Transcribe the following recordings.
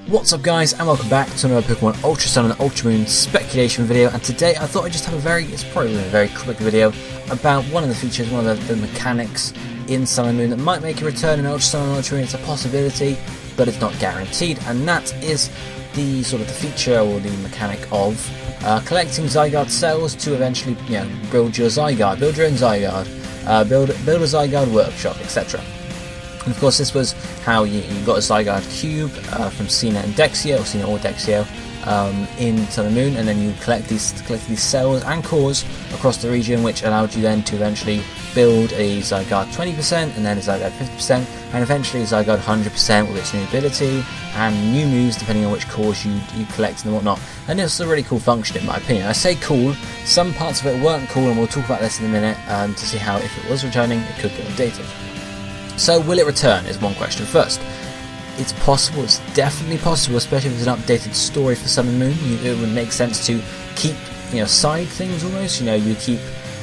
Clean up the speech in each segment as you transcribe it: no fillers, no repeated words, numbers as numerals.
What's up guys, and welcome back to another Pokemon Ultra Sun and Ultra Moon speculation video. And today I thought I'd just have it's probably a very quick video about one of the features, one of the mechanics in Sun and Moon that might make a return in Ultra Sun and Ultra Moon. It's a possibility, but it's not guaranteed, and that is the feature or the mechanic of collecting Zygarde cells to eventually, build your Zygarde, build your own Zygarde, build a Zygarde workshop, etc. And of course, this was how you got a Zygarde cube from Cena and Dexio, or Cena or Dexio, in Sun and Moon, and then you collected these cells and cores across the region, which allowed you then to eventually build a Zygarde 20%, and then a Zygarde 50%, and eventually a Zygarde 100% with its new ability and new moves depending on which cores you collect and whatnot. And this is a really cool function in my opinion. I say cool, some parts of it weren't cool, and we'll talk about this in a minute to see how, if it was returning, it could get updated. So will it return is one question first. It's possible, it's definitely possible, especially if it's an updated story for Sun and Moon. It would make sense to keep, side things almost. You keep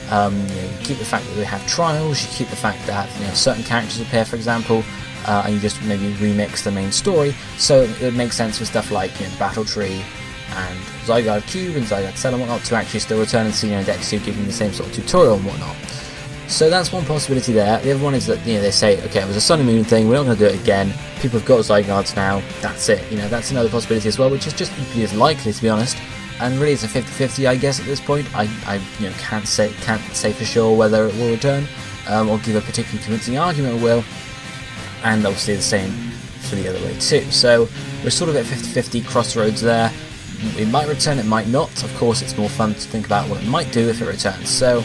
the fact that they have trials. You keep the fact that certain characters appear, for example, and you just maybe remix the main story. So it would make sense for stuff like Battle Tree and Zygarde Cube and Zygarde Cell and whatnot to actually still return and Cena and Dexio giving the same sort of tutorial and whatnot. So that's one possibility there. The other one is that they say, okay, it was a Sun and Moon thing, we're not going to do it again. People have got Zygardes now. That's it. That's another possibility as well, which is just equally as likely, to be honest. And really, it's a 50-50, I guess, at this point. I can't say for sure whether it will return, or give a particularly convincing argument it will. And obviously the same for the other way too. So we're sort of at 50-50 crossroads there. It might return, it might not. Of course, it's more fun to think about what it might do if it returns. So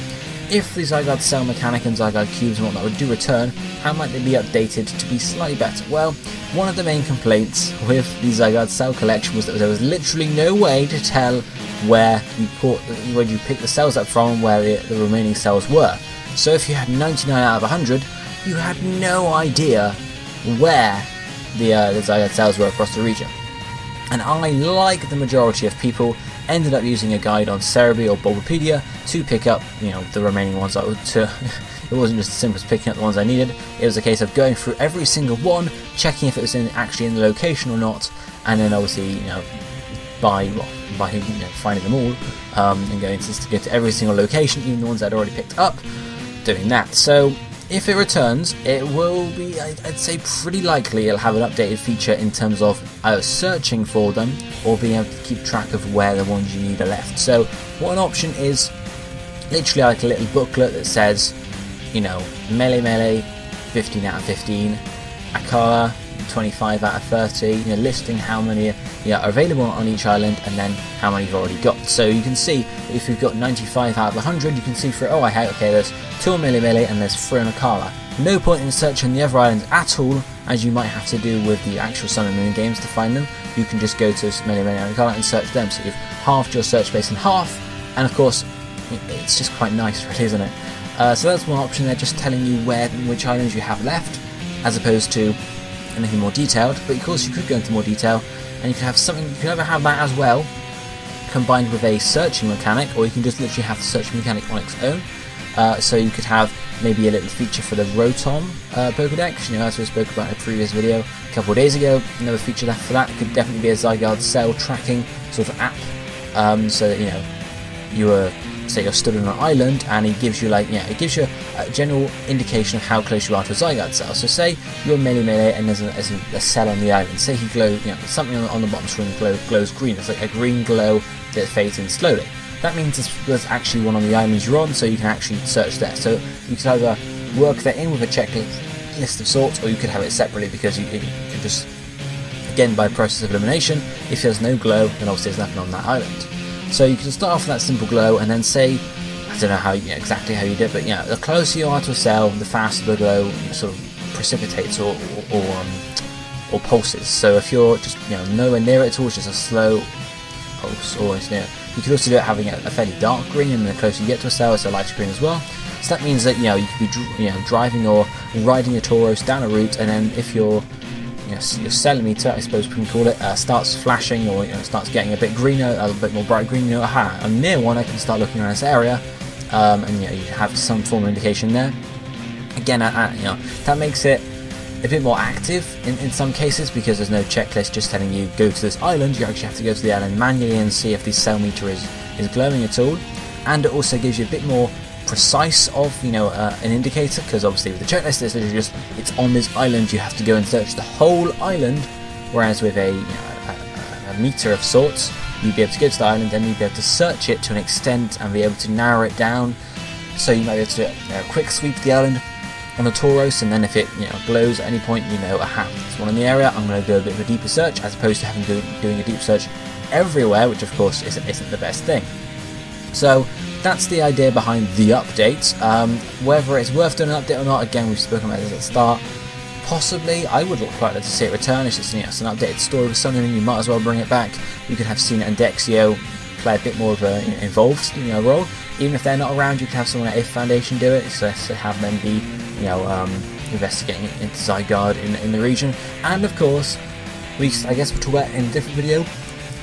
if the Zygarde cell mechanic and Zygarde cubes and whatnot would do return, how might they be updated to be slightly better? Well, one of the main complaints with the Zygarde cell collection was that there was literally no way to tell where you picked the cells up from and where the remaining cells were. So if you had 99 out of 100, you had no idea where the Zygarde cells were across the region. And I, like the majority of people, ended up using a guide on Cerebi or Bulbapedia to pick up, the remaining ones. It wasn't just as simple as picking up the ones I needed. It was a case of going through every single one, checking if it was actually in the location or not, and then obviously, by finding them all, and going to go to every single location, even the ones I'd already picked up, doing that. So if it returns, it will be, I'd say pretty likely it'll have an updated feature in terms of either searching for them or being able to keep track of where the ones you need are left. So one option is literally like a little booklet that says, Melee 15 out of 15, Akara 25 out of 30, listing how many are available on each island and then how many you've already got. So you can see that if you've got 95 out of 100, you can see for there's 2 on Melee and there's 3 on Akara. No point in searching the other islands at all, as you might have to do with the actual Sun and Moon games to find them. You can just go to Melee and Akara and search them, so you've halved your search space in half, and of course it's just quite nice, really, isn't it? So that's one option there, just telling you which islands you have left, as opposed to anything more detailed. But of course you could go into more detail, and you could have something, you can either have that as well, combined with a searching mechanic, or you can just literally have the searching mechanic on its own. So you could have maybe a little feature for the Rotom Pokedex, as we spoke about in a previous video a couple of days ago. Another feature for that could definitely be a Zygarde cell tracking sort of app, so that say you're stood on an island, and it gives you it gives you a general indication of how close you are to a Zygarde cell. So say you're Melee and there's a cell on the island. Say he something on the bottom screen glows green. It's like a green glow that fades in slowly. That means there's actually one on the islands you're on, so you can actually search there. So you could either work that in with a checklist of sorts, or you could have it separately, because you could just, again, by process of elimination, if there's no glow, then obviously there's nothing on that island. So you can start off with that simple glow, and then say, I don't know exactly how you do it, but the closer you are to a cell, the faster the glow sort of precipitates or pulses. So if you're just nowhere near it at all, it's just a slow pulse, or you could also do it having a fairly dark green, and the closer you get to a cell, it's a lighter green as well. So that means that you could be driving or riding a Tauros down a route, and then if your cell meter, I suppose we can call it, starts flashing, or starts getting a bit greener, a bit more bright green, aha, I'm near one, I can start looking around this area, and you have some form of indication there. Again, that makes it a bit more active in some cases, because there's no checklist just telling you go to this island. You actually have to go to the island manually and see if the cell meter is glowing at all. And it also gives you a bit more precise of, you know, an indicator, because obviously with the checklist it's literally just, it's on this island, you have to go and search the whole island, whereas with a, you know, a meter of sorts, you'd be able to go to the island and you'd be able to search it to an extent and be able to narrow it down. So you might be able to do a quick sweep of the island on a Tauros, and then if it, you know, glows at any point, you know, aha, there's one in the area, I'm going to do a bit of a deeper search, as opposed to having doing a deep search everywhere, which of course isn't the best thing. So that's the idea behind the update. Whether it's worth doing an update or not, again, we've spoken about this at the start. Possibly, I would quite like to see it return. It's just, you know, it's an updated story with something, and you might as well bring it back. You could have Cena and Dexio play a bit more of a, you know, involved, you know, role. Even if they're not around, you can have someone at If Foundation do it. So have them be, you know, investigating into Zygarde in the region. And of course, I guess we'll talk about it in a different video,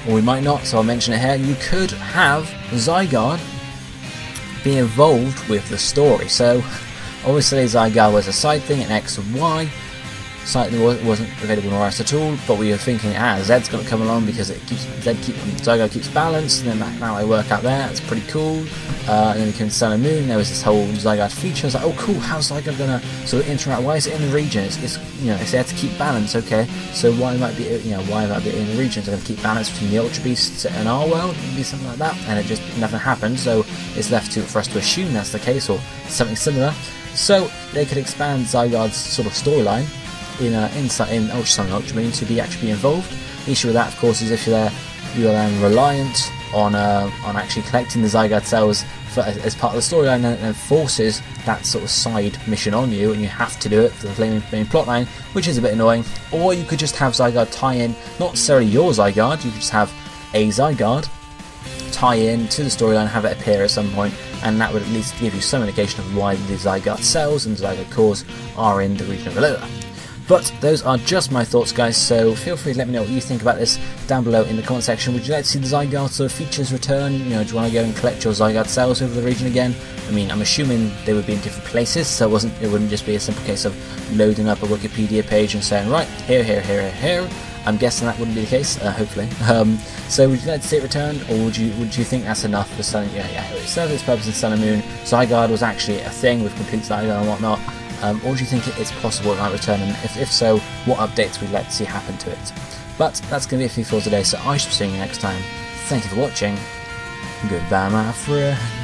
or we might not, so I'll mention it here. You could have Zygarde be involved with the story. So obviously Zygarde was a side thing in X and Y. Slightly wasn't available in RS at all, but we were thinking, Zed's going to come along because Zygarde keeps balance, and then now I work out there, that's pretty cool. And then we came to Sun and Moon, there was this whole Zygarde feature. I was like, oh cool, how's Zygarde going to sort of interact? Why is it in the region? It's you know, it's there to keep balance, okay. So why might be, you know, why might be in the region? It's going to keep balance between the Ultra Beasts and our world, maybe something like that. And it just nothing happened, so it's left for us to assume that's the case, or something similar. So they could expand Zygarde's sort of storyline in Ultra Sun and Ultra Moon to actually be involved. The issue with that, of course, is if you're then reliant on actually collecting the Zygarde cells as part of the storyline, and it forces that sort of side mission on you, and you have to do it for the main plotline, which is a bit annoying. Or you could just have Zygarde tie in, not necessarily your Zygarde, you could just have a Zygarde tie in to the storyline, have it appear at some point, and that would at least give you some indication of why the Zygarde cells and Zygarde cores are in the region of Alola. But those are just my thoughts, guys, so feel free to let me know what you think about this down below in the comment section. Would you like to see the Zygarde sort of features return? You know, do you want to go and collect your Zygarde cells over the region again? I mean, I'm assuming they would be in different places, so it wouldn't just be a simple case of loading up a Wikipedia page and saying, right, here. I'm guessing that wouldn't be the case, hopefully. So would you like to see it returned, or would you think that's enough for Sun? Yeah, it served its purpose in Sun and Moon. Zygarde was actually a thing with complete Zygarde and whatnot. Or do you think it's possible it might return, and if so, what updates we'd like to see happen to it? But that's going to be it for you for today, so I shall see you next time. Thank you for watching. Goodbye, my friend.